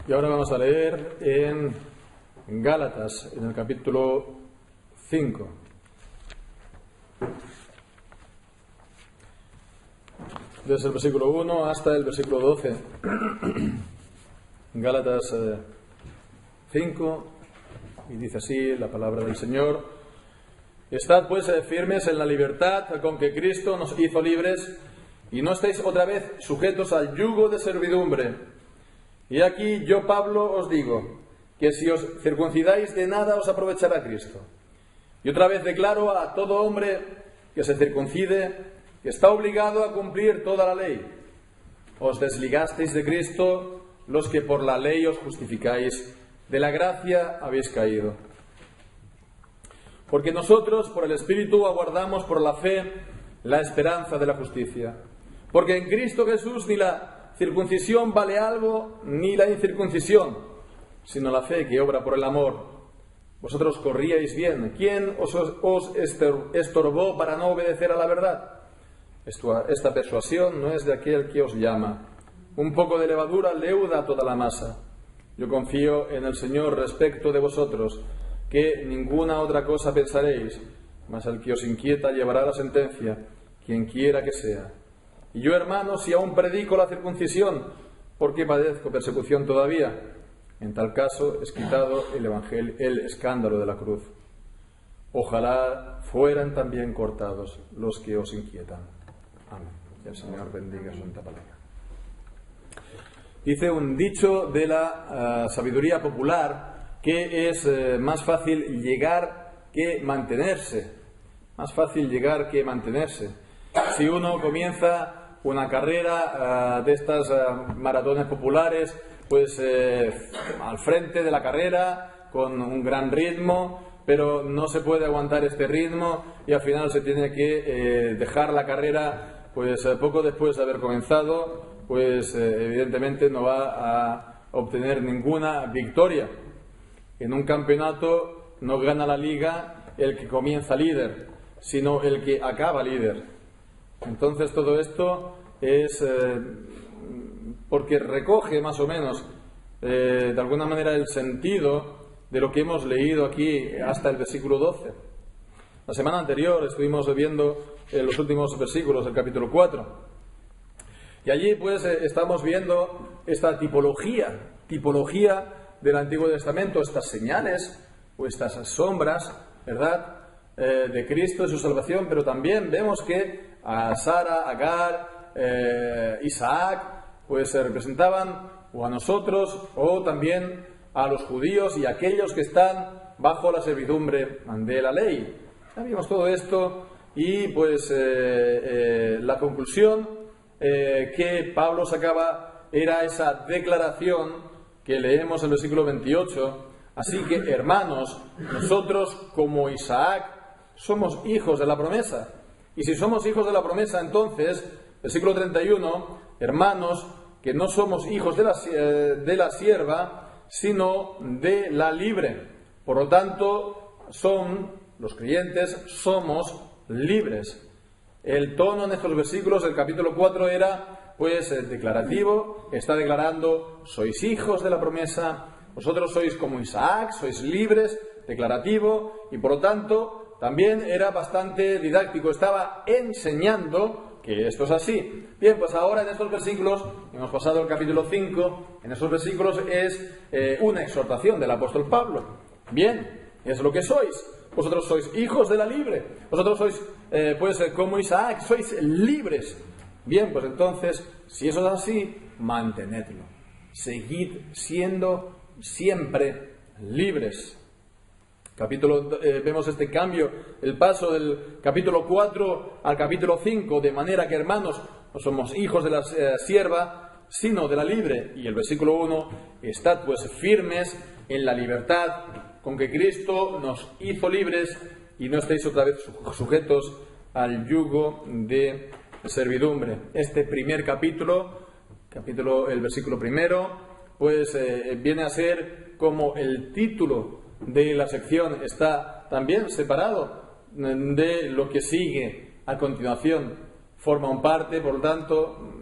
Y ahora vamos a leer en Gálatas, en el capítulo 5. Desde el versículo 1 hasta el versículo 12. Gálatas 5, y dice así la palabra del Señor: Estad pues firmes en la libertad con que Cristo nos hizo libres, y no estéis otra vez sujetos al yugo de servidumbre. Y aquí yo, Pablo, os digo que si os circuncidáis, de nada os aprovechará Cristo. Y otra vez declaro a todo hombre que se circuncide que está obligado a cumplir toda la ley. Os desligasteis de Cristo los que por la ley os justificáis, de la gracia habéis caído. Porque nosotros por el Espíritu aguardamos por la fe la esperanza de la justicia. Porque en Cristo Jesús ni la circuncisión vale algo, ni la incircuncisión, sino la fe que obra por el amor. Vosotros corríais bien. ¿Quién os estorbó para no obedecer a la verdad? Esta persuasión no es de aquel que os llama. Un poco de levadura leuda toda la masa. Yo confío en el Señor respecto de vosotros, que ninguna otra cosa pensaréis, mas el que os inquieta llevará la sentencia, quien quiera que sea. Y yo, hermanos, si aún predico la circuncisión, ¿por qué padezco persecución todavía? En tal caso es quitado el evangelio, el escándalo de la cruz. Ojalá fueran también cortados los que os inquietan. Amén. Que el Señor bendiga su santa palabra. Dice un dicho de la sabiduría popular que es más fácil llegar que mantenerse. Más fácil llegar que mantenerse. Si uno comienza una carrera de estas maratones populares, pues al frente de la carrera, con un gran ritmo, pero no se puede aguantar este ritmo y al final se tiene que dejar la carrera, pues poco después de haber comenzado, pues evidentemente no va a obtener ninguna victoria. En un campeonato no gana la liga el que comienza líder, sino el que acaba líder. Entonces todo esto es porque recoge más o menos de alguna manera el sentido de lo que hemos leído aquí hasta el versículo 12. La semana anterior estuvimos viendo los últimos versículos del capítulo 4 y allí pues estamos viendo esta tipología del Antiguo Testamento, estas señales o estas sombras, ¿verdad?, de Cristo, de su salvación, pero también vemos que a Sara, Agar, Isaac, pues se representaban o a nosotros o también a los judíos y a aquellos que están bajo la servidumbre de la ley. Ya vimos todo esto y pues la conclusión que Pablo sacaba era esa declaración que leemos en el versículo 28. Así que, hermanos, nosotros como Isaac somos hijos de la promesa. Y si somos hijos de la promesa, entonces, versículo 31, hermanos, que no somos hijos de la sierva, sino de la libre. Por lo tanto, los creyentes somos libres. El tono en estos versículos del capítulo 4 era, pues, declarativo. Está declarando, sois hijos de la promesa, vosotros sois como Isaac, sois libres, declarativo, y por lo tanto también era bastante didáctico, estaba enseñando que esto es así. Bien, pues ahora en estos versículos, hemos pasado al capítulo 5, en estos versículos es una exhortación del apóstol Pablo. Bien, es lo que sois. Vosotros sois hijos de la libre. Vosotros sois, pues como Isaac, sois libres. Bien, pues entonces, si eso es así, mantenedlo. Seguid siendo siempre libres. Vemos este cambio, el paso del capítulo 4 al capítulo 5, de manera que, hermanos, no somos hijos de la sierva, sino de la libre. Y el versículo 1, estad pues firmes en la libertad con que Cristo nos hizo libres y no estéis otra vez sujetos al yugo de servidumbre. Este primer capítulo, el versículo primero, pues viene a ser como el título de la sección, está también separado de lo que sigue a continuación. Forma un parte, por lo tanto,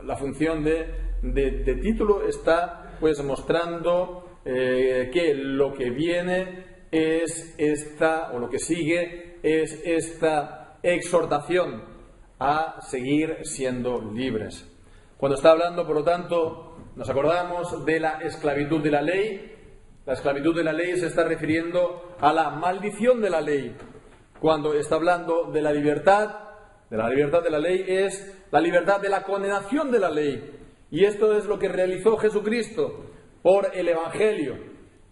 la función de título está pues mostrando que lo que viene es esta, o lo que sigue es esta exhortación a seguir siendo libres. Cuando está hablando, por lo tanto, nos acordamos de la esclavitud de la ley. La esclavitud de la ley se está refiriendo a la maldición de la ley. Cuando está hablando de la libertad de la ley es la libertad de la condenación de la ley. Y esto es lo que realizó Jesucristo por el Evangelio.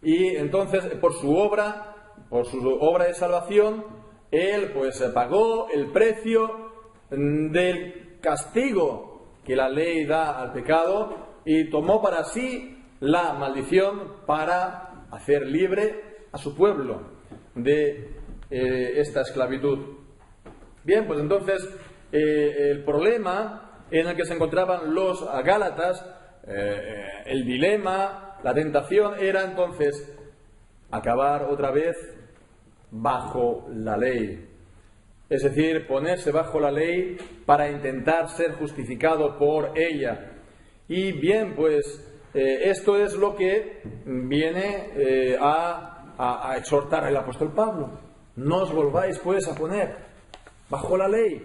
Y entonces, por su obra de salvación, Él pues pagó el precio del castigo que la ley da al pecado y tomó para sí la maldición para hacer libre a su pueblo de esta esclavitud. Bien, pues entonces el problema en el que se encontraban los gálatas, el dilema, la tentación era entonces acabar otra vez bajo la ley. Es decir, ponerse bajo la ley para intentar ser justificado por ella. Y bien, pues esto es lo que viene a exhortar el apóstol Pablo. No os volváis pues a poner bajo la ley.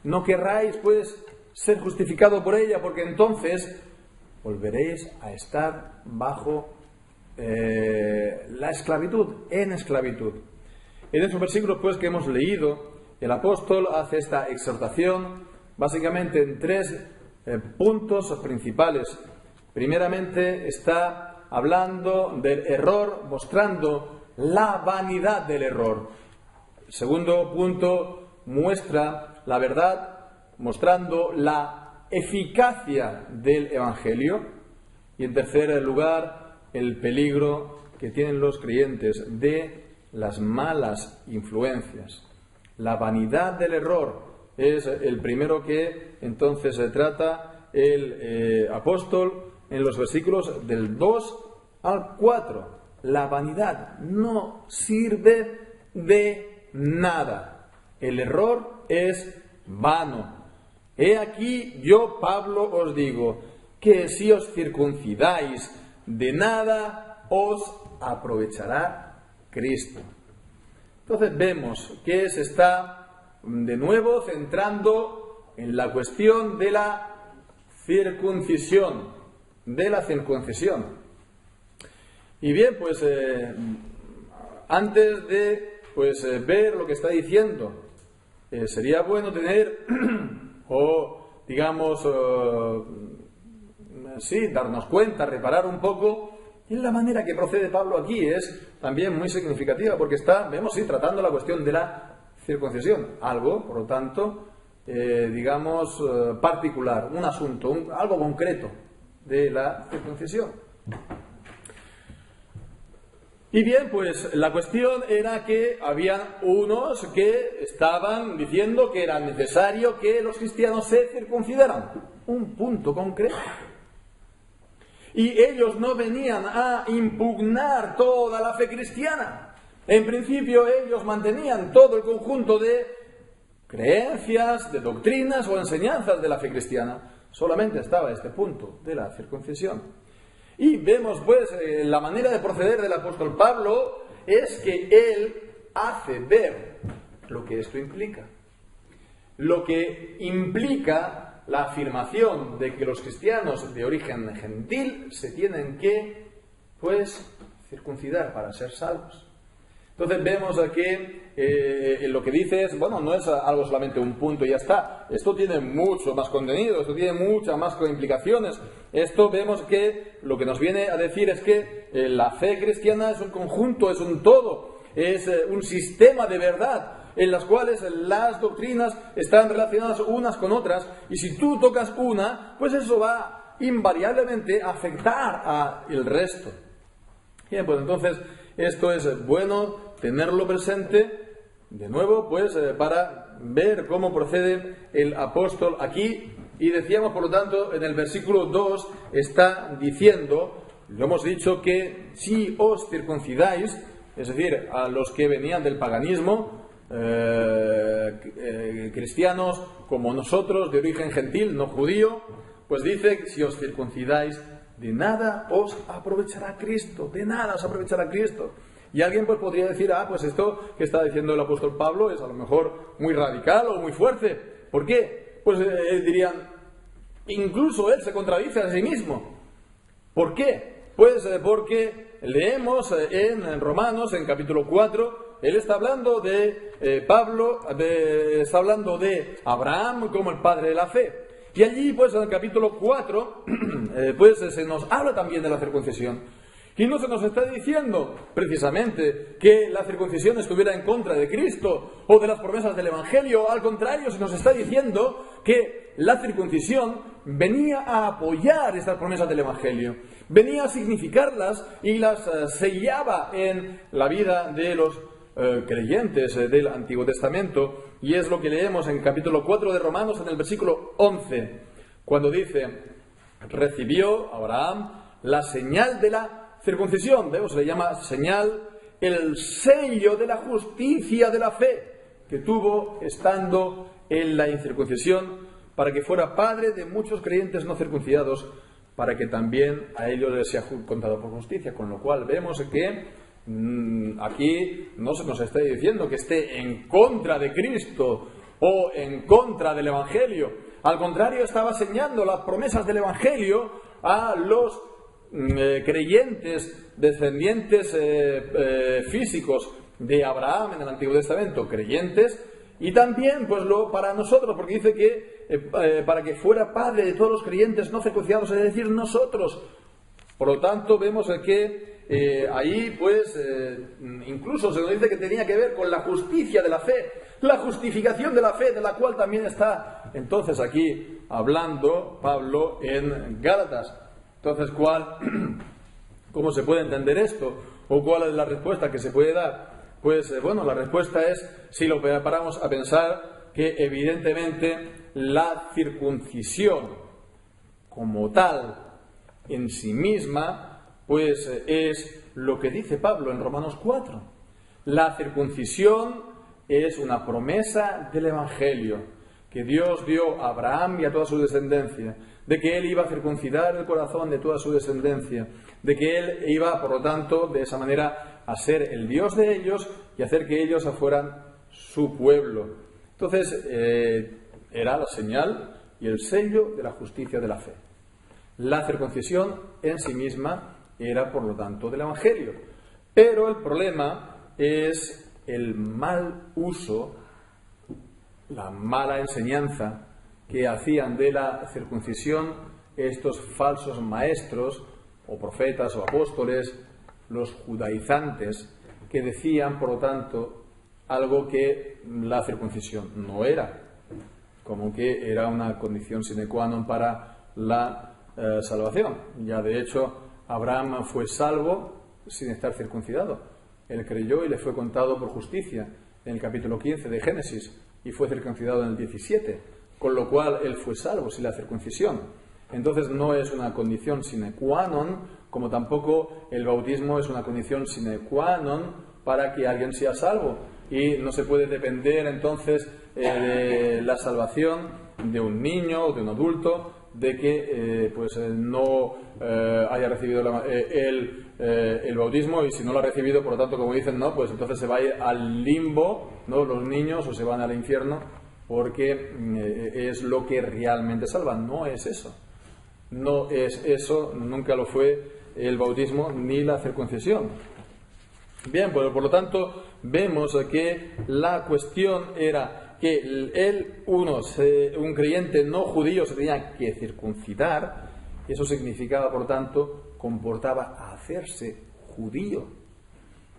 No querráis pues ser justificado por ella, porque entonces volveréis a estar bajo la esclavitud, en esclavitud. En esos versículos pues que hemos leído, el apóstol hace esta exhortación básicamente en tres puntos principales. Primeramente está hablando del error, mostrando la vanidad del error. El segundo punto muestra la verdad, mostrando la eficacia del Evangelio. Y en tercer lugar, el peligro que tienen los creyentes de las malas influencias. La vanidad del error es el primero que entonces se trata el apóstol en los versículos del 2 al 4. La vanidad no sirve de nada. El error es vano. He aquí yo, Pablo, os digo que si os circuncidáis, de nada os aprovechará Cristo. Entonces vemos que se está de nuevo centrando en la cuestión de la circuncisión. Y bien, pues antes de ver lo que está diciendo, sería bueno tener darnos cuenta, reparar un poco en la manera que procede Pablo aquí. Es también muy significativa porque vemos tratando la cuestión de la circuncisión, algo, por lo tanto, particular, un asunto, algo concreto de la circuncisión. Y bien, pues la cuestión era que habían unos que estaban diciendo que era necesario que los cristianos se circuncidaran. Un punto concreto. Y ellos no venían a impugnar toda la fe cristiana. En principio ellos mantenían todo el conjunto de creencias, de doctrinas o enseñanzas de la fe cristiana. Solamente estaba este punto de la circuncisión. Y vemos pues la manera de proceder del apóstol Pablo es que él hace ver lo que esto implica. Lo que implica la afirmación de que los cristianos de origen gentil se tienen que circuncidar para ser salvos. Entonces vemos aquí lo que dice es, no es algo solamente un punto y ya está. Esto tiene mucho más contenido, esto tiene muchas más implicaciones. Esto vemos que lo que nos viene a decir es que la fe cristiana es un conjunto, es un todo, es un sistema de verdad en las cuales las doctrinas están relacionadas unas con otras, y si tú tocas una, pues eso va invariablemente a afectar al resto. Bien, pues entonces esto es bueno tenerlo presente de nuevo, para ver cómo procede el apóstol aquí. Y decíamos, por lo tanto, en el versículo 2 está diciendo, lo hemos dicho, que si os circuncidáis, es decir, a los que venían del paganismo, cristianos como nosotros, de origen gentil, no judío, pues dice, si os circuncidáis, de nada os aprovechará Cristo, de nada os aprovechará Cristo. Y alguien pues podría decir, pues esto que está diciendo el apóstol Pablo es a lo mejor muy radical o muy fuerte. ¿Por qué? Pues dirían, incluso él se contradice a sí mismo. ¿Por qué? Pues porque leemos en Romanos, en capítulo 4, él está hablando de está hablando de Abraham como el padre de la fe. Y allí, pues en el capítulo 4, pues se nos habla también de la circuncisión. Y no se nos está diciendo precisamente que la circuncisión estuviera en contra de Cristo o de las promesas del Evangelio. Al contrario, se nos está diciendo que la circuncisión venía a apoyar estas promesas del Evangelio, venía a significarlas y las sellaba en la vida de los creyentes del Antiguo Testamento. Y es lo que leemos en capítulo 4 de Romanos, en el versículo 11, cuando dice: recibió Abraham la señal de la circuncisión. Se le llama señal el sello de la justicia de la fe que tuvo estando en la incircuncisión, para que fuera padre de muchos creyentes no circuncidados, para que también a ellos les sea contado por justicia. Con lo cual vemos que aquí no se nos está diciendo que esté en contra de Cristo o en contra del Evangelio. Al contrario, estaba señalando las promesas del Evangelio a los creyentes, descendientes físicos de Abraham en el Antiguo Testamento, creyentes, y también pues para nosotros, porque dice que para que fuera padre de todos los creyentes no circuncidados, es decir, nosotros. Por lo tanto, vemos que ahí pues incluso se nos dice que tenía que ver con la justicia de la fe, la justificación de la fe, de la cual también está entonces aquí hablando Pablo en Gálatas. Entonces, ¿cómo se puede entender esto? ¿O cuál es la respuesta que se puede dar? Pues, la respuesta es, si lo paramos a pensar, que evidentemente la circuncisión como tal, en sí misma, pues es lo que dice Pablo en Romanos 4. La circuncisión es una promesa del Evangelio que Dios dio a Abraham y a toda su descendencia, de que él iba a circuncidar el corazón de toda su descendencia, de que él iba, por lo tanto, de esa manera a ser el Dios de ellos y hacer que ellos fueran su pueblo. Entonces, era la señal y el sello de la justicia de la fe. La circuncisión en sí misma era, por lo tanto, del Evangelio. Pero el problema es el mal uso, la mala enseñanza que hacían de la circuncisión estos falsos maestros o profetas o apóstoles, los judaizantes, que decían, por lo tanto, algo que la circuncisión no era, como que era una condición sine qua non para la salvación. Ya de hecho, Abraham fue salvo sin estar circuncidado. Él creyó y le fue contado por justicia en el capítulo 15 de Génesis, y fue circuncidado en el 17, con lo cual él fue salvo sin la circuncisión. Entonces no es una condición sine qua non, como tampoco el bautismo es una condición sine qua non para que alguien sea salvo. Y no se puede depender entonces de la salvación de un niño o de un adulto, de que no haya recibido el bautismo, y si no lo ha recibido, por lo tanto, como dicen, no, pues entonces se va a ir al limbo, ¿no?, los niños, o se van al infierno, porque es lo que realmente salva. No es eso. No es eso, nunca lo fue el bautismo ni la circuncisión. Bien, pues por lo tanto, vemos que la cuestión era que un creyente no judío se tenía que circuncidar. Eso significaba, por tanto, comportaba a hacerse judío,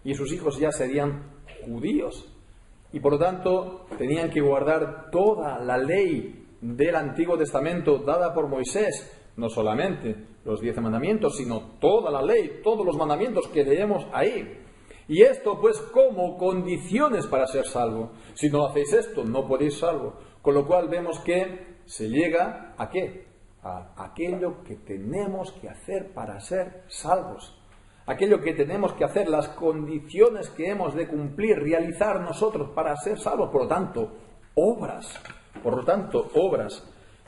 y sus hijos ya serían judíos, y por lo tanto tenían que guardar toda la ley del Antiguo Testamento dada por Moisés, no solamente los 10 mandamientos, sino toda la ley, todos los mandamientos que leemos ahí. Y esto pues como condiciones para ser salvo. Si no hacéis esto, no podéis salvo. Con lo cual vemos que se llega ¿a qué? A aquello que tenemos que hacer para ser salvos. Aquello que tenemos que hacer, las condiciones que hemos de cumplir, realizar nosotros para ser salvos. Por lo tanto, obras.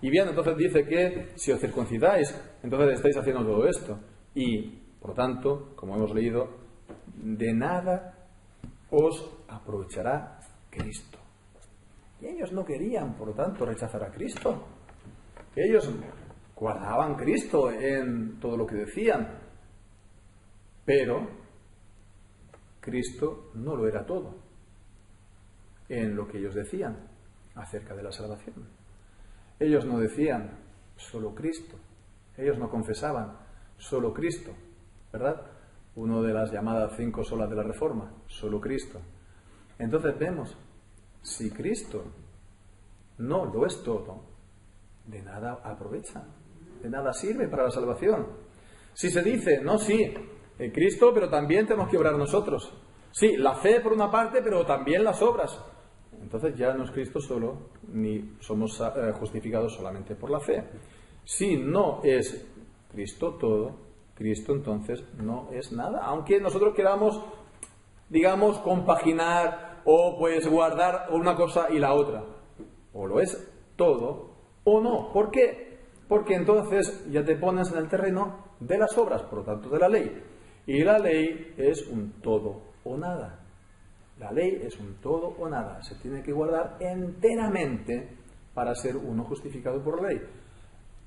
Y bien, entonces dice que si os circuncidáis, entonces estáis haciendo todo esto. Y, por lo tanto, como hemos leído, de nada os aprovechará Cristo. Y ellos no querían, por lo tanto, rechazar a Cristo. Ellos guardaban Cristo en todo lo que decían. Pero Cristo no lo era todo en lo que ellos decían acerca de la salvación. Ellos no decían solo Cristo. Ellos no confesaban solo Cristo, ¿verdad? Uno de las llamadas 5 solas de la Reforma, solo Cristo. Entonces vemos, si Cristo no lo es todo, de nada aprovecha, de nada sirve para la salvación. Si se dice, no, sí, Cristo, pero también tenemos que obrar nosotros. Sí, la fe por una parte, pero también las obras. Entonces ya no es Cristo solo, ni somos justificados solamente por la fe. Si no es Cristo todo, Cristo entonces no es nada. Aunque nosotros queramos, digamos, compaginar o pues guardar una cosa y la otra. O lo es todo o no. ¿Por qué? Porque entonces ya te pones en el terreno de las obras, por lo tanto de la ley. Y la ley es un todo o nada. La ley es un todo o nada. Se tiene que guardar enteramente para ser uno justificado por la ley.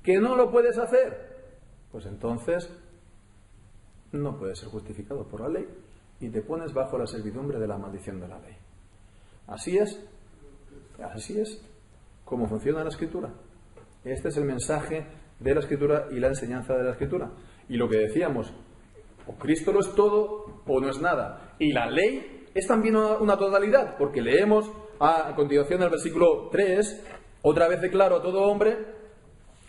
¿Que no lo puedes hacer? Pues entonces no puedes ser justificado por la ley y te pones bajo la servidumbre de la maldición de la ley. Así es como funciona la Escritura. Este es el mensaje de la Escritura y la enseñanza de la Escritura. Y lo que decíamos, o Cristo lo es todo o no es nada. Y la ley es también una totalidad, porque leemos a continuación el versículo 3, otra vez de claro a todo hombre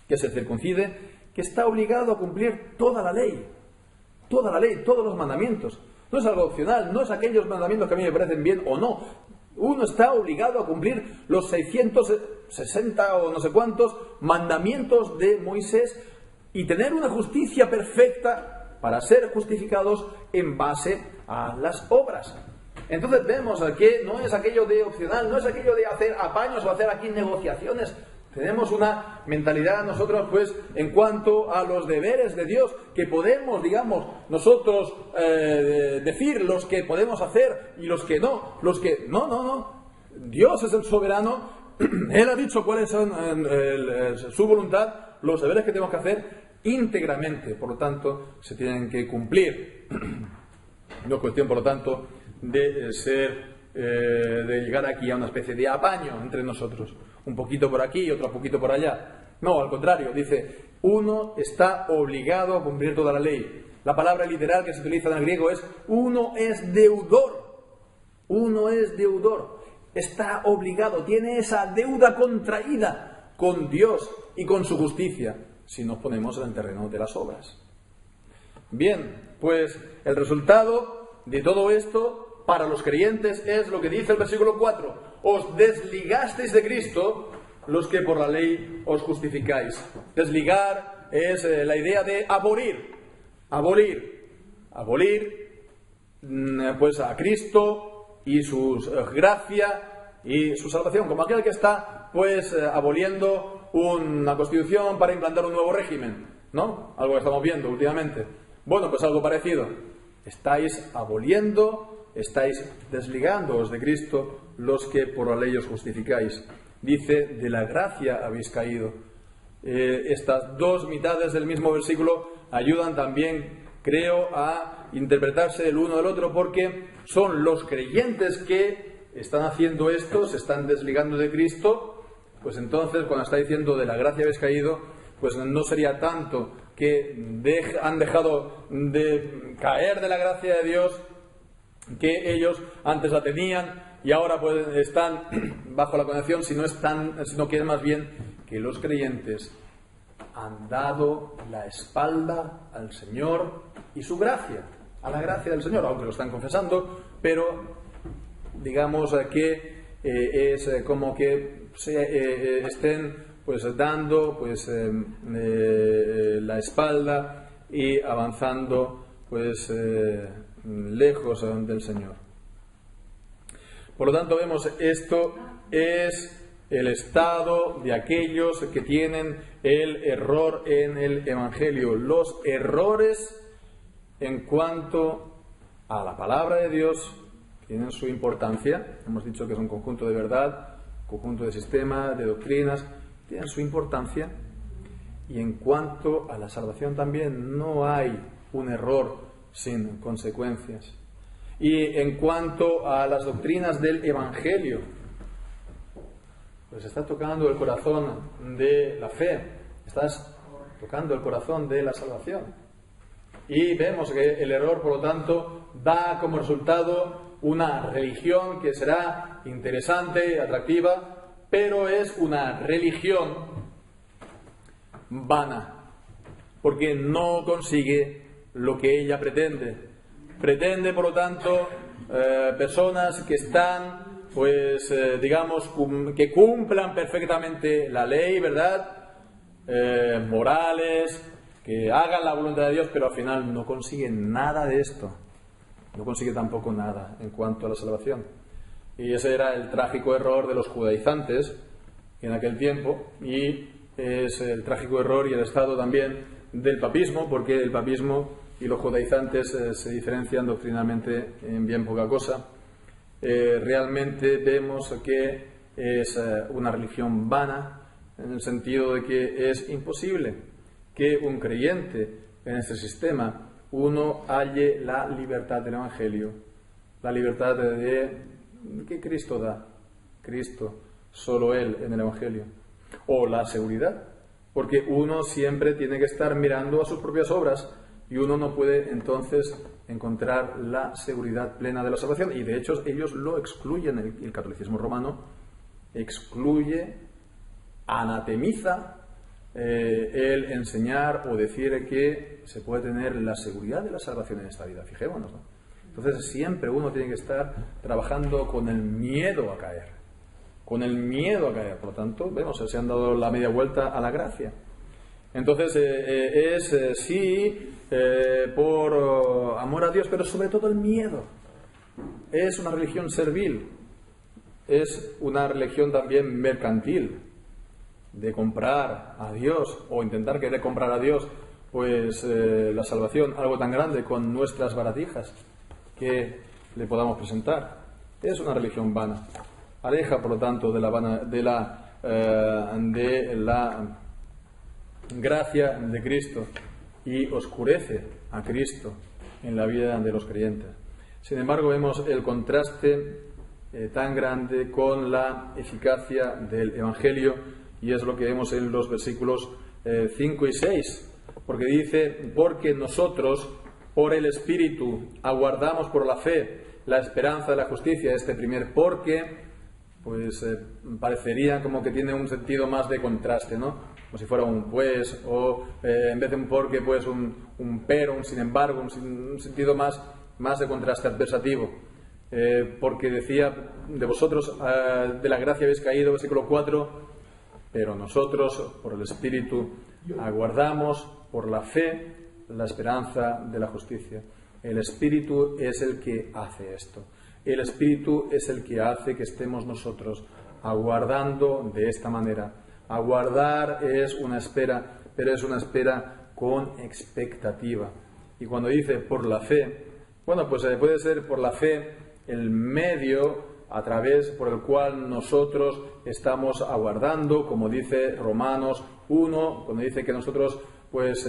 que se circuncide, que está obligado a cumplir toda la ley, todos los mandamientos. No es algo opcional, no es aquellos mandamientos que a mí me parecen bien o no. Uno está obligado a cumplir los 660 o no sé cuántos mandamientos de Moisés y tener una justicia perfecta para ser justificados en base a las obras. Entonces vemos que no es aquello de opcional, no es aquello de hacer apaños o hacer aquí negociaciones. Tenemos una mentalidad nosotros, pues, en cuanto a los deberes de Dios, que podemos, digamos, nosotros decir los que podemos hacer y los que no. No. Dios es el soberano. Él ha dicho cuáles son su voluntad, los deberes que tenemos que hacer íntegramente. Por lo tanto, se tienen que cumplir. No es cuestión, por lo tanto, de llegar aquí a una especie de apaño entre nosotros. Un poquito por aquí y otro poquito por allá. No, al contrario, dice, uno está obligado a cumplir toda la ley. La palabra literal que se utiliza en el griego es, uno es deudor. Uno es deudor. Está obligado, tiene esa deuda contraída con Dios y con su justicia, si nos ponemos en el terreno de las obras. Bien, pues el resultado de todo esto para los creyentes es lo que dice el versículo 4. Os desligasteis de Cristo los que por la ley os justificáis. Desligar es la idea de abolir pues a Cristo y su gracia y su salvación, como aquel que está pues aboliendo una constitución para implantar un nuevo régimen, ¿no? Algo que estamos viendo últimamente. Bueno, pues algo parecido. Estáis aboliendo, estáis desligándoos de Cristo los que por la ley os justificáis. Dice, de la gracia habéis caído. Estas dos mitades del mismo versículo ayudan también, creo, a interpretarse el uno del otro, porque son los creyentes que están haciendo esto, se están desligando de Cristo. Pues entonces, cuando está diciendo de la gracia habéis caído, pues no sería tanto que han dejado de caer de la gracia de Dios, que ellos antes la tenían y ahora pues están bajo la condenación, sino que es más bien que los creyentes han dado la espalda al Señor y su gracia, a la gracia del Señor, aunque lo están confesando, pero digamos que es como que estén pues dando pues la espalda y avanzando pues lejos del Señor. Por lo tanto vemos, esto es el estado de aquellos que tienen el error en el Evangelio, los errores en cuanto a la palabra de Dios tienen su importancia. Hemos dicho que es un conjunto de verdad, conjunto de sistemas, de doctrinas, tienen su importancia. Y en cuanto a la salvación también no hay un error sin consecuencias. Y en cuanto a las doctrinas del Evangelio, pues estás tocando el corazón de la fe, estás tocando el corazón de la salvación. Y vemos que el error, por lo tanto, da como resultado una religión que será interesante, atractiva, pero es una religión vana, porque no consigue lo que ella pretende. Pretende, por lo tanto, personas que están, pues, digamos, que cumplan perfectamente la ley, ¿verdad? Morales, que hagan la voluntad de Dios, pero al final no consiguen nada de esto. No consigue tampoco nada en cuanto a la salvación. Y ese era el trágico error de los judaizantes en aquel tiempo, y es el trágico error y el estado también del papismo, porque el papismo y los judaizantes se diferencian doctrinalmente en bien poca cosa. Realmente vemos que es una religión vana, en el sentido de que es imposible que un creyente en este sistema uno halle la libertad del Evangelio, la libertad que Cristo da, Cristo, solo Él en el Evangelio, o la seguridad, porque uno siempre tiene que estar mirando a sus propias obras y uno no puede entonces encontrar la seguridad plena de la salvación. Y de hecho ellos lo excluyen, el catolicismo romano excluye, anatemiza el enseñar o decir que se puede tener la seguridad de la salvación en esta vida. Fijémonos, ¿no? Entonces siempre uno tiene que estar trabajando con el miedo a caer, con el miedo a caer. Por lo tanto, vemos, se han dado la media vuelta a la gracia. Entonces sí, por amor a Dios, pero sobre todo el miedo. Es una religión servil, es una religión también mercantil, de comprar a Dios o intentar querer comprar a Dios, pues la salvación, algo tan grande, con nuestras baratijas que le podamos presentar. Es una religión vana. Aleja, por lo tanto, de la gracia de Cristo y oscurece a Cristo en la vida de los creyentes. Sin embargo, vemos el contraste tan grande con la eficacia del Evangelio, y es lo que vemos en los versículos 5 y 6, porque dice: porque nosotros por el Espíritu aguardamos por la fe la esperanza de la justicia. Este primer porque pues parecería como que tiene un sentido más de contraste, ¿no? Como si fuera un pues, o en vez de un porque, pues un pero, un sin embargo, un sentido más de contraste adversativo. Porque decía: de vosotros de la gracia habéis caído, versículo 4, pero nosotros por el Espíritu aguardamos por la fe la esperanza de la justicia. El Espíritu es el que hace esto. El Espíritu es el que hace que estemos nosotros aguardando de esta manera. Aguardar es una espera, pero es una espera con expectativa. Y cuando dice por la fe, bueno, pues puede ser por la fe el medio a través por el cual nosotros estamos aguardando, como dice Romanos 1, cuando dice que nosotros, pues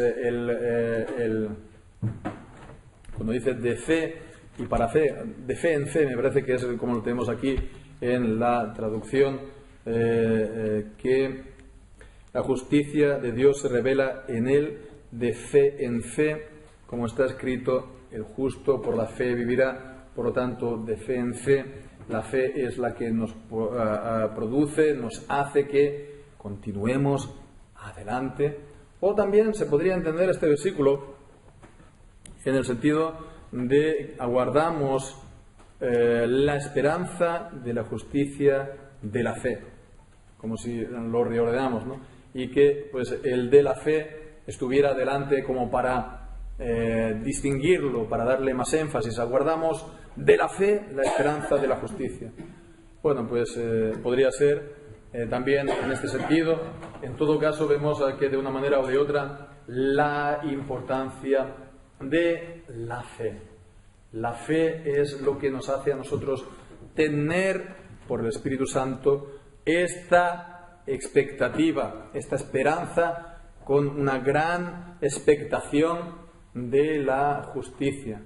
cuando dice de fe y para fe, de fe en fe, me parece que es como lo tenemos aquí en la traducción, que la justicia de Dios se revela en él de fe en fe, como está escrito: el justo por la fe vivirá. Por lo tanto, de fe en fe, la fe es la que nos produce, nos hace que continuemos adelante. O también se podría entender este versículo en el sentido de aguardamos la esperanza de la justicia de la fe, como si lo reordenamos, ¿no? Y que pues el de la fe estuviera delante como para distinguirlo, para darle más énfasis. Aguardamos de la fe la esperanza de la justicia. Bueno, pues podría ser también en este sentido. En todo caso, vemos que de una manera o de otra la importancia de la fe. La fe es lo que nos hace a nosotros tener por el Espíritu Santo esta expectativa, esta esperanza, con una gran expectación de la justicia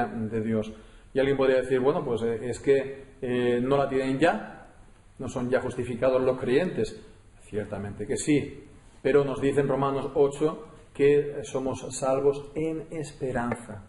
de Dios. Y alguien podría decir, bueno, pues es que no la tienen ya, no son ya justificados los creyentes. Ciertamente que sí, pero nos dice en Romanos 8 que somos salvos en esperanza.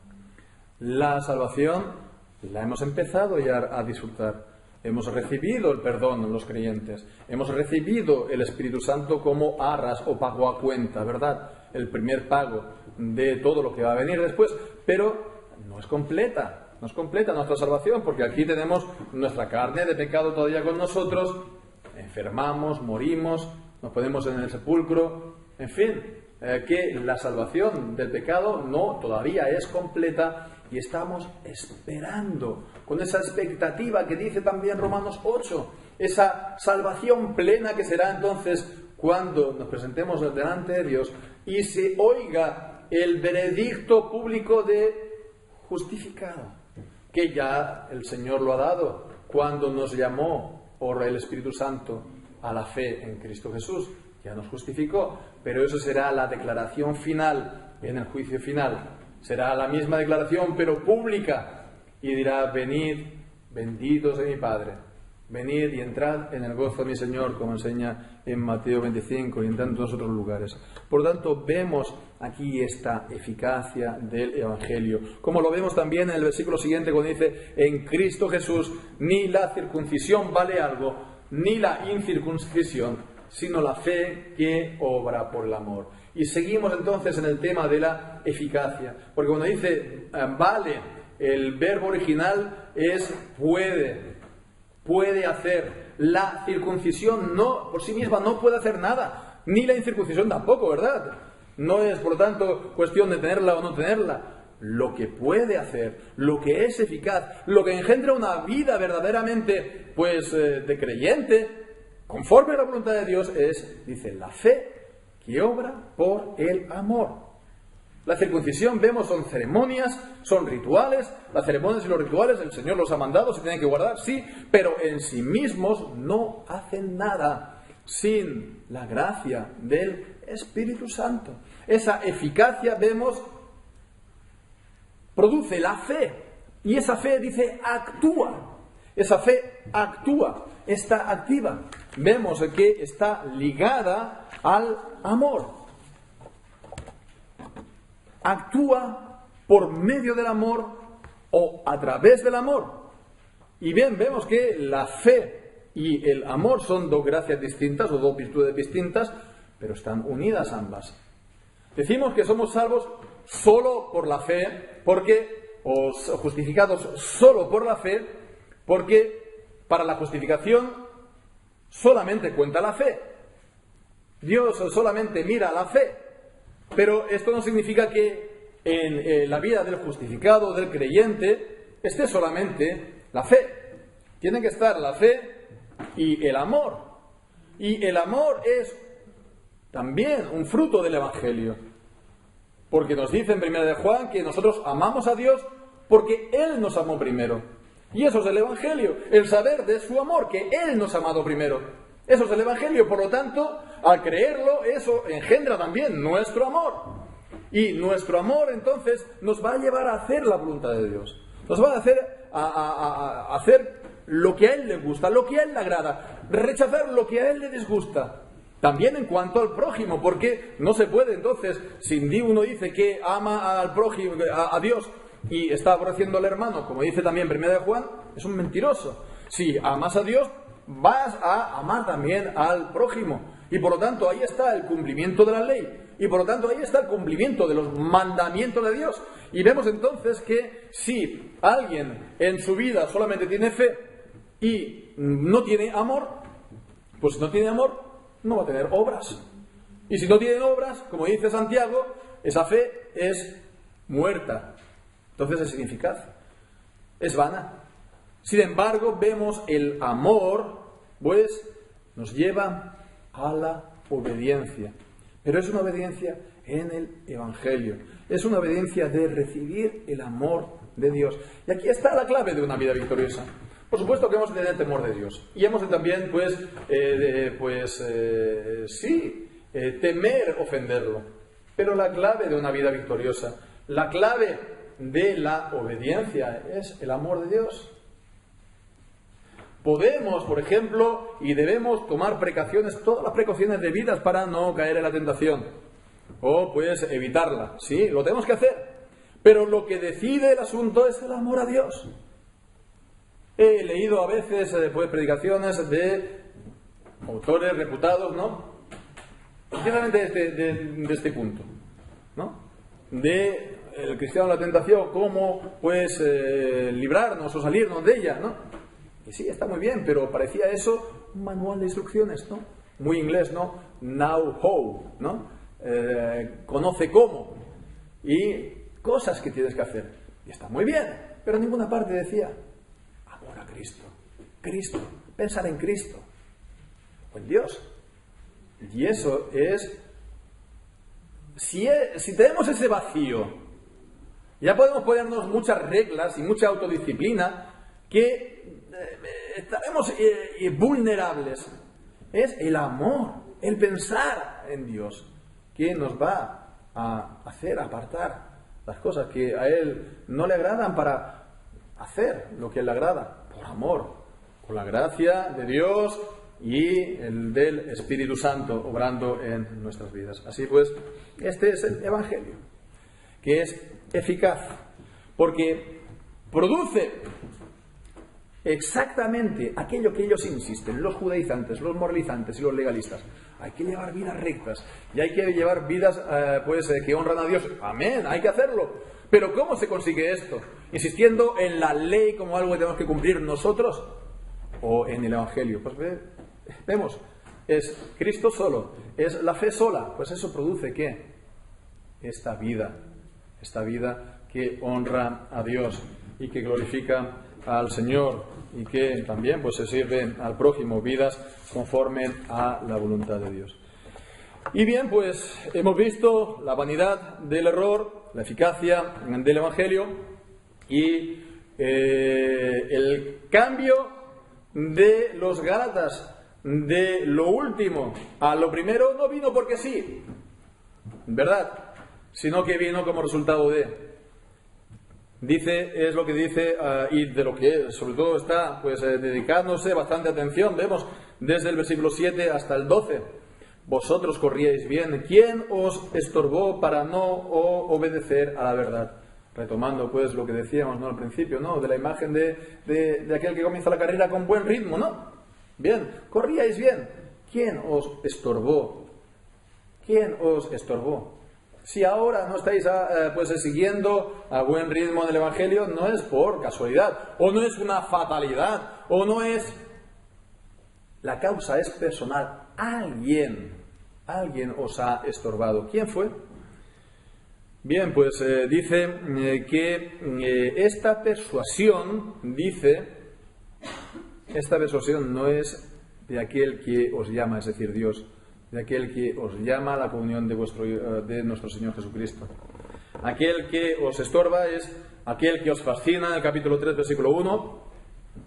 La salvación la hemos empezado ya a disfrutar. Hemos recibido el perdón los creyentes. Hemos recibido el Espíritu Santo como arras o pago a cuenta, ¿verdad? El primer pago de todo lo que va a venir después. Pero no es completa nuestra salvación, porque aquí tenemos nuestra carne de pecado todavía con nosotros. Enfermamos, morimos, nos ponemos en el sepulcro. En fin, que la salvación del pecado todavía es completa. Y estamos esperando, con esa expectativa que dice también Romanos 8, esa salvación plena que será entonces cuando nos presentemos delante de Dios y se oiga el veredicto público de justificado, que ya el Señor lo ha dado cuando nos llamó por el Espíritu Santo a la fe en Cristo Jesús. Ya nos justificó, pero eso será la declaración final en el juicio final. Será la misma declaración, pero pública. Y dirá, venid, benditos de mi Padre. Venid y entrad en el gozo de mi Señor, como enseña en Mateo 25 y en tantos otros lugares. Por lo tanto, vemos aquí esta eficacia del Evangelio. Como lo vemos también en el versículo siguiente, cuando dice, en Cristo Jesús ni la circuncisión vale algo, ni la incircuncisión, sino la fe que obra por el amor. Y seguimos entonces en el tema de la eficacia, porque cuando dice vale, el verbo original es puede hacer. La circuncisión por sí misma no puede hacer nada, ni la incircuncisión tampoco, ¿verdad? No es, por lo tanto, cuestión de tenerla o no tenerla. Lo que puede hacer, lo que es eficaz, lo que engendra una vida verdaderamente, de creyente, conforme a la voluntad de Dios, dice, la fe que obra por el amor. La circuncisión, vemos, son ceremonias, son rituales. Las ceremonias y los rituales el Señor los ha mandado, se tienen que guardar, sí, pero en sí mismos no hacen nada sin la gracia del Espíritu Santo. Esa eficacia, vemos, produce la fe, y esa fe, dice, actúa. Esa fe actúa, está activa. Vemos que está ligada al amor. Actúa por medio del amor o a través del amor. Y bien, vemos que la fe y el amor son dos gracias distintas o dos virtudes distintas, pero están unidas ambas. Decimos que somos salvos solo por la fe, o justificados solo por la fe, porque para la justificación solamente cuenta la fe. Dios solamente mira la fe, pero esto no significa que en la vida del justificado, del creyente, esté solamente la fe. Tiene que estar la fe y el amor. Y el amor es también un fruto del Evangelio, porque nos dice en 1 de Juan que nosotros amamos a Dios porque Él nos amó primero. Y eso es el Evangelio, el saber de su amor, que Él nos ha amado primero. Eso es el Evangelio, por lo tanto, al creerlo, eso engendra también nuestro amor. Y nuestro amor, entonces, nos va a llevar a hacer la voluntad de Dios. Nos va a hacer a hacer lo que a Él le gusta, lo que a Él le agrada, rechazar lo que a Él le disgusta. También en cuanto al prójimo, porque no se puede, entonces, si uno dice que ama al prójimo, a Dios, y está aborreciendo al hermano, como dice también 1 de Juan, es un mentiroso. Si amas a Dios, vas a amar también al prójimo. Y por lo tanto, ahí está el cumplimiento de la ley. Y por lo tanto, ahí está el cumplimiento de los mandamientos de Dios. Y vemos entonces que si alguien en su vida solamente tiene fe y no tiene amor, pues si no tiene amor, no va a tener obras. Y si no tiene obras, como dice Santiago, esa fe es muerta. Entonces es ineficaz, es vana. Sin embargo, vemos el amor, nos lleva a la obediencia. Pero es una obediencia en el Evangelio. Es una obediencia de recibir el amor de Dios. Y aquí está la clave de una vida victoriosa. Por supuesto que hemos de tener temor de Dios. Y hemos de también, temer ofenderlo. Pero la clave de una vida victoriosa, la clave de la obediencia es el amor de Dios. Podemos, por ejemplo, y debemos tomar precauciones, todas las precauciones debidas para no caer en la tentación. O pues evitarla. Sí, lo tenemos que hacer. Pero lo que decide el asunto es el amor a Dios. He leído a veces predicaciones de autores reputados, ¿no? Precisamente de este punto, ¿no? De el cristiano de la tentación, cómo pues librarnos o salirnos de ella, ¿no? Y sí, está muy bien, pero parecía eso un manual de instrucciones, ¿no? Muy inglés, ¿no? Know how, ¿no? Conoce cómo. Y cosas que tienes que hacer. Y está muy bien, pero en ninguna parte decía amor a Cristo. Cristo, pensar en Cristo o en Dios. Y eso es, si tenemos ese vacío, ya podemos ponernos muchas reglas y mucha autodisciplina que estaremos vulnerables. Es el amor, el pensar en Dios, que nos va a hacer apartar las cosas que a Él no le agradan para hacer lo que a Él le agrada, por amor, por la gracia de Dios y el del Espíritu Santo obrando en nuestras vidas. Así pues, este es el Evangelio, que es eficaz, porque produce exactamente aquello que ellos insisten, los judaizantes, los moralizantes y los legalistas. Hay que llevar vidas rectas y hay que llevar vidas que honran a Dios. Amén, hay que hacerlo. Pero ¿cómo se consigue esto? ¿Insistiendo en la ley como algo que tenemos que cumplir nosotros? ¿O en el Evangelio? Pues vemos, es Cristo solo, es la fe sola. Pues eso produce ¿qué? Esta vida que honra a Dios y que glorifica al Señor y que también pues se sirve al prójimo, vidas conforme a la voluntad de Dios. Y bien, pues hemos visto la vanidad del error, la eficacia del Evangelio y el cambio de los Gálatas de lo último a lo primero no vino porque sí, ¿verdad? Sino que vino como resultado de... Dice, es lo que dice, y de lo que sobre todo está dedicándose bastante atención. Vemos desde el versículo 7 hasta el 12. Vosotros corríais bien. ¿Quién os estorbó para no obedecer a la verdad? Retomando pues lo que decíamos, ¿no? Al principio, ¿no? De la imagen de aquel que comienza la carrera con buen ritmo, ¿no? Bien, corríais bien. ¿Quién os estorbó? ¿Quién os estorbó? Si ahora no estáis siguiendo a buen ritmo en el Evangelio, no es por casualidad, o no es una fatalidad, o no es... La causa es personal. Alguien os ha estorbado. ¿Quién fue? Bien, pues dice que esta persuasión no es de aquel que os llama, es decir, Dios, de aquel que os llama a la comunión de nuestro Señor Jesucristo. Aquel que os estorba es aquel que os fascina, en el capítulo 3, versículo 1,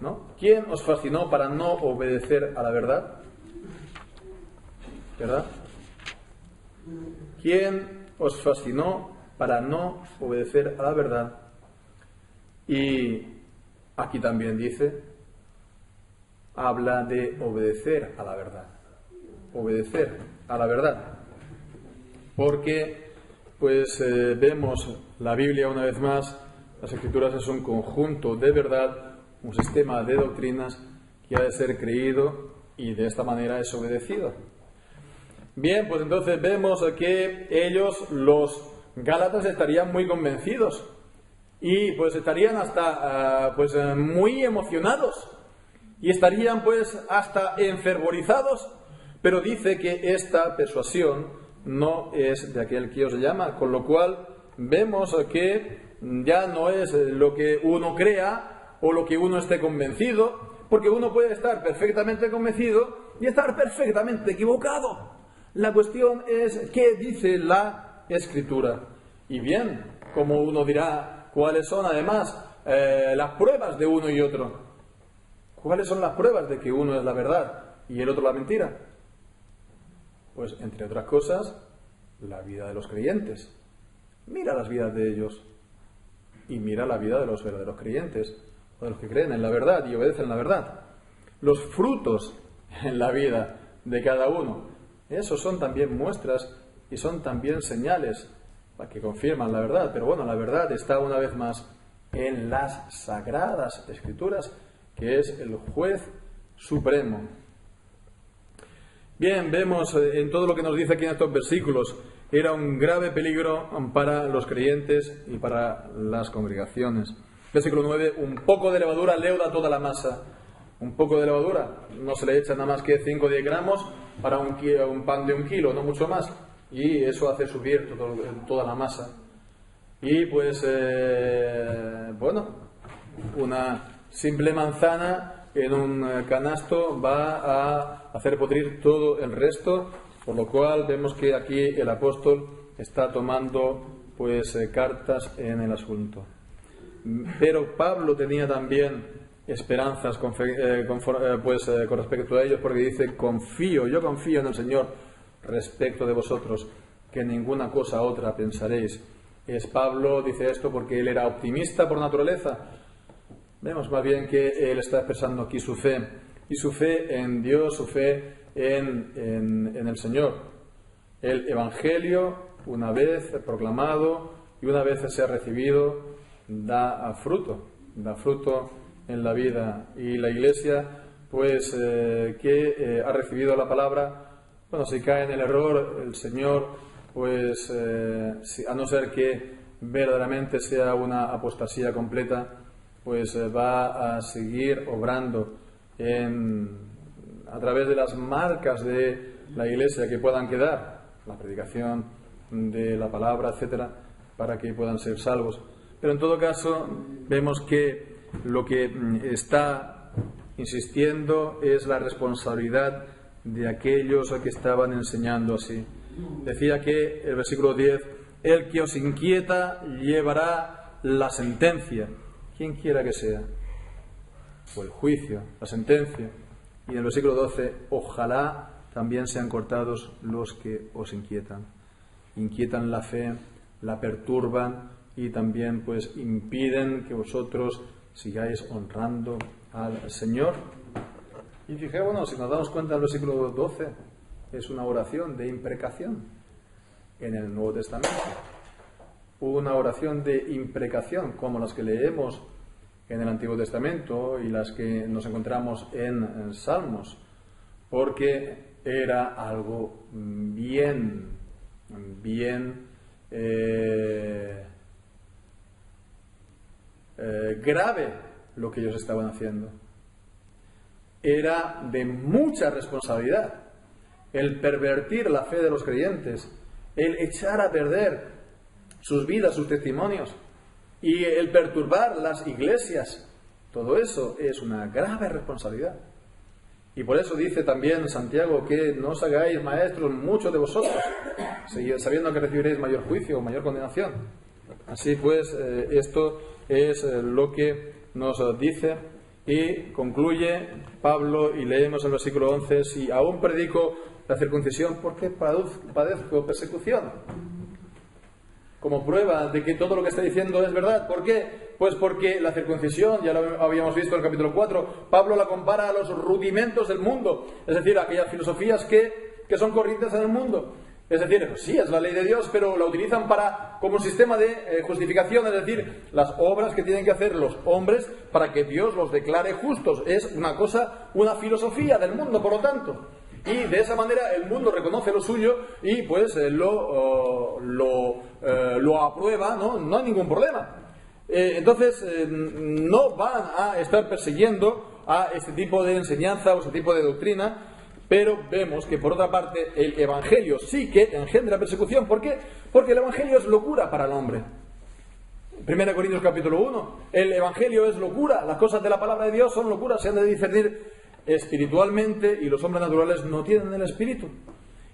¿no? ¿Quién os fascinó para no obedecer a la verdad? ¿Verdad? ¿Quién os fascinó para no obedecer a la verdad? Y aquí también habla de obedecer a la verdad. Obedecer a la verdad, porque vemos la Biblia una vez más, las Escrituras es un conjunto de verdad, un sistema de doctrinas que ha de ser creído y de esta manera es obedecido. Bien, pues entonces vemos que ellos, los Gálatas, estarían muy convencidos y pues estarían hasta muy emocionados y estarían hasta enfervorizados. Pero dice que esta persuasión no es de aquel que os llama, con lo cual vemos que ya no es lo que uno crea o lo que uno esté convencido, porque uno puede estar perfectamente convencido y estar perfectamente equivocado. La cuestión es qué dice la Escritura. Y bien, como uno dirá, ¿cuáles son además las pruebas de uno y otro? ¿Cuáles son las pruebas de que uno es la verdad y el otro la mentira? Pues, entre otras cosas, la vida de los creyentes. Mira las vidas de ellos y mira la vida de los verdaderos creyentes, o de los que creen en la verdad y obedecen la verdad. Los frutos en la vida de cada uno, esos son también muestras y son también señales que confirman la verdad. Pero bueno, la verdad está una vez más en las Sagradas Escrituras, que es el juez supremo. Bien, vemos en todo lo que nos dice aquí en estos versículos, era un grave peligro para los creyentes y para las congregaciones. Versículo 9, un poco de levadura leuda toda la masa. Un poco de levadura, no se le echa nada más que 5 o 10 gramos para un pan de 1 kilo, no mucho más. Y eso hace subir toda la masa. Y pues, bueno, una simple manzana en un canasto va a hacer podrir todo el resto, por lo cual vemos que aquí el apóstol está tomando pues cartas en el asunto. Pero Pablo tenía también esperanzas con respecto a ellos, porque dice, yo confío en el Señor respecto de vosotros, que ninguna cosa otra pensaréis. Pablo dice esto porque él era optimista por naturaleza. Vemos más bien que él está expresando aquí su fe, y su fe en Dios, su fe en el Señor. El Evangelio, una vez proclamado y una vez se ha recibido, da fruto en la vida. Y la Iglesia, pues, que ha recibido la palabra, bueno, si cae en el error, el Señor, pues, a no ser que verdaderamente sea una apostasía completa, pues va a seguir obrando a través de las marcas de la Iglesia que puedan quedar, la predicación de la palabra, etcétera, para que puedan ser salvos. Pero en todo caso, vemos que lo que está insistiendo es la responsabilidad de aquellos que estaban enseñando así. Decía que el versículo 10, el que os inquieta llevará la sentencia, quien quiera que sea, o el juicio, la sentencia. Y en el versículo 12, ojalá también sean cortados los que os inquietan la fe, la perturban y también pues impiden que vosotros sigáis honrando al Señor. Y fijémonos, bueno, si nos damos cuenta, el versículo 12 es una oración de imprecación en el Nuevo Testamento. Una oración de imprecación como las que leemos en el Antiguo Testamento y las que nos encontramos en Salmos, porque era algo bien grave lo que ellos estaban haciendo. Era de mucha responsabilidad el pervertir la fe de los creyentes, el echar a perder sus vidas, sus testimonios, y el perturbar las iglesias. Todo eso es una grave responsabilidad. Y por eso dice también Santiago que no os hagáis maestros muchos de vosotros, sabiendo que recibiréis mayor juicio o mayor condenación. Así pues, esto es lo que nos dice, y concluye Pablo, y leemos el versículo 11, si aún predico la circuncisión, ¿por qué padezco persecución? Como prueba de que todo lo que está diciendo es verdad. ¿Por qué? Pues porque la circuncisión, ya lo habíamos visto en el capítulo 4, Pablo la compara a los rudimentos del mundo, es decir, a aquellas filosofías que son corrientes en el mundo. Es decir, sí, es la ley de Dios, pero la utilizan como un sistema de justificación, es decir, las obras que tienen que hacer los hombres para que Dios los declare justos. Es una filosofía del mundo, por lo tanto. Y de esa manera el mundo reconoce lo suyo y pues lo aprueba, no hay ningún problema. Entonces no van a estar persiguiendo a este tipo de enseñanza o este tipo de doctrina, pero vemos que por otra parte el Evangelio sí que engendra persecución. ¿Por qué? Porque el Evangelio es locura para el hombre. 1 Corintios capítulo 1, el Evangelio es locura, las cosas de la palabra de Dios son locuras, se han de discernir espiritualmente y los hombres naturales no tienen el Espíritu.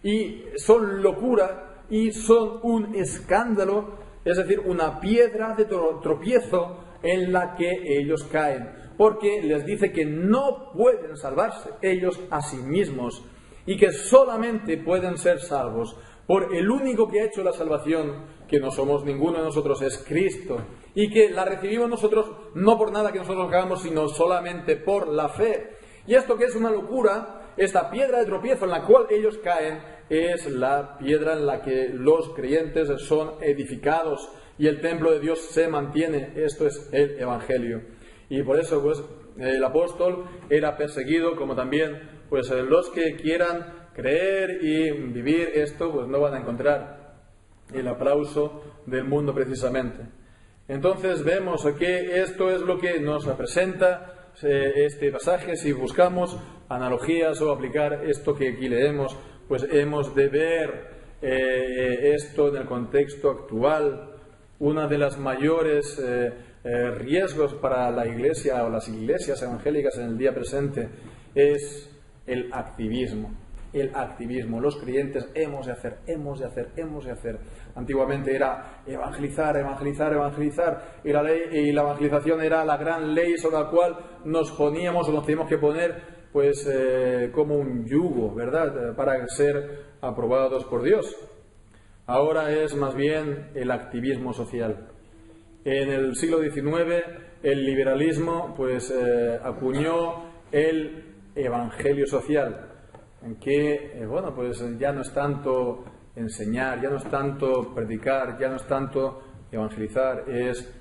Y son locura y son un escándalo, es decir, una piedra de tropiezo en la que ellos caen, porque les dice que no pueden salvarse ellos a sí mismos y que solamente pueden ser salvos por el único que ha hecho la salvación, que no somos ninguno de nosotros, es Cristo, y que la recibimos nosotros no por nada que nosotros hagamos, sino solamente por la fe. Y esto que es una locura, esta piedra de tropiezo en la cual ellos caen, es la piedra en la que los creyentes son edificados y el templo de Dios se mantiene. Esto es el Evangelio. Y por eso pues el apóstol era perseguido, como también pues los que quieran creer y vivir esto, pues no van a encontrar el aplauso del mundo precisamente. Entonces vemos que esto es lo que nos representa este pasaje. Si buscamos analogías o aplicar esto que aquí leemos, pues hemos de ver esto en el contexto actual. Una de las mayores riesgos para la Iglesia o las iglesias evangélicas en el día presente es el activismo. El activismo. Los creyentes hemos de hacer. Antiguamente era evangelizar. Y la evangelización era la gran ley sobre la cual nos poníamos o nos teníamos que poner pues como un yugo, ¿verdad? Para ser aprobados por Dios. Ahora es más bien el activismo social. En el siglo XIX el liberalismo pues acuñó el evangelio social, en que bueno, pues ya no es tanto enseñar, ya no es tanto predicar, ya no es tanto evangelizar, es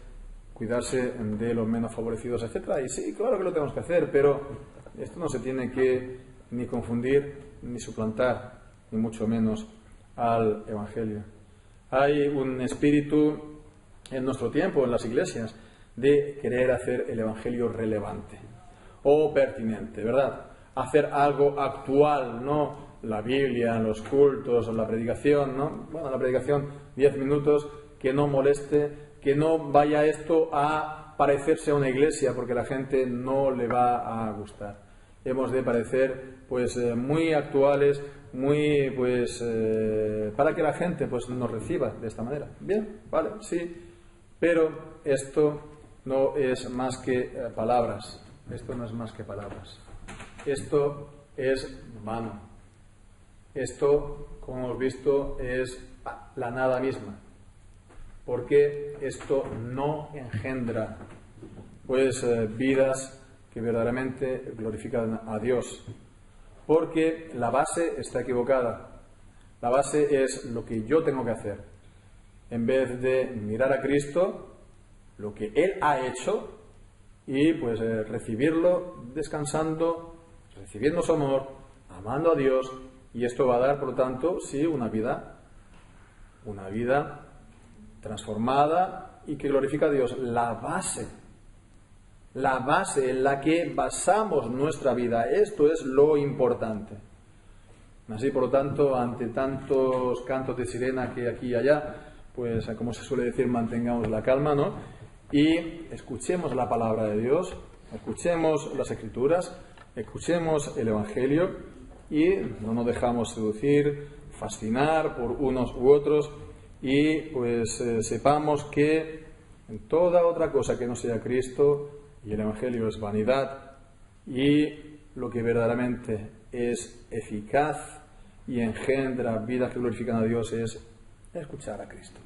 cuidarse de los menos favorecidos, etcétera. Y sí, claro que lo tenemos que hacer, pero esto no se tiene que ni confundir ni suplantar, ni mucho menos al evangelio. Hay un espíritu en nuestro tiempo, en las iglesias, de querer hacer el evangelio relevante o pertinente, ¿verdad? Hacer algo actual, no la Biblia, los cultos, la predicación, ¿no? Bueno, la predicación 10 minutos, que no moleste, que no vaya esto a parecerse a una iglesia, porque la gente no le va a gustar. Hemos de parecer pues muy actuales, muy pues para que la gente pues nos reciba de esta manera. Bien, vale, sí, pero esto no es más que palabras. Esto no es más que palabras. Esto es vano. Esto, como hemos visto, es la nada misma. Porque esto no engendra pues vidas que verdaderamente glorifican a Dios. Porque la base está equivocada. La base es lo que yo tengo que hacer. En vez de mirar a Cristo, lo que Él ha hecho, y pues recibirlo descansando, recibiendo su amor, amando a Dios, y esto va a dar, por lo tanto, sí, una vida transformada y que glorifica a Dios. La base en la que basamos nuestra vida, esto es lo importante. Así, por lo tanto, ante tantos cantos de sirena que aquí y allá, pues como se suele decir, mantengamos la calma, ¿no? Y escuchemos la palabra de Dios, escuchemos las Escrituras, escuchemos el Evangelio y no nos dejamos seducir, fascinar por unos u otros, y pues sepamos que en toda otra cosa que no sea Cristo y el Evangelio es vanidad, y lo que verdaderamente es eficaz y engendra vidas que glorifican a Dios es escuchar a Cristo.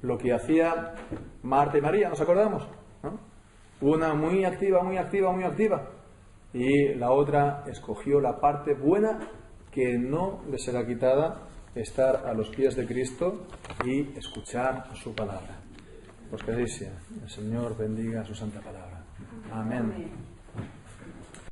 Lo que hacía Marta y María, ¿nos acordamos? ¿No? Una muy activa, y la otra escogió la parte buena que no le será quitada, estar a los pies de Cristo y escuchar su palabra. Pues que así sea. El Señor bendiga su santa palabra. Amén.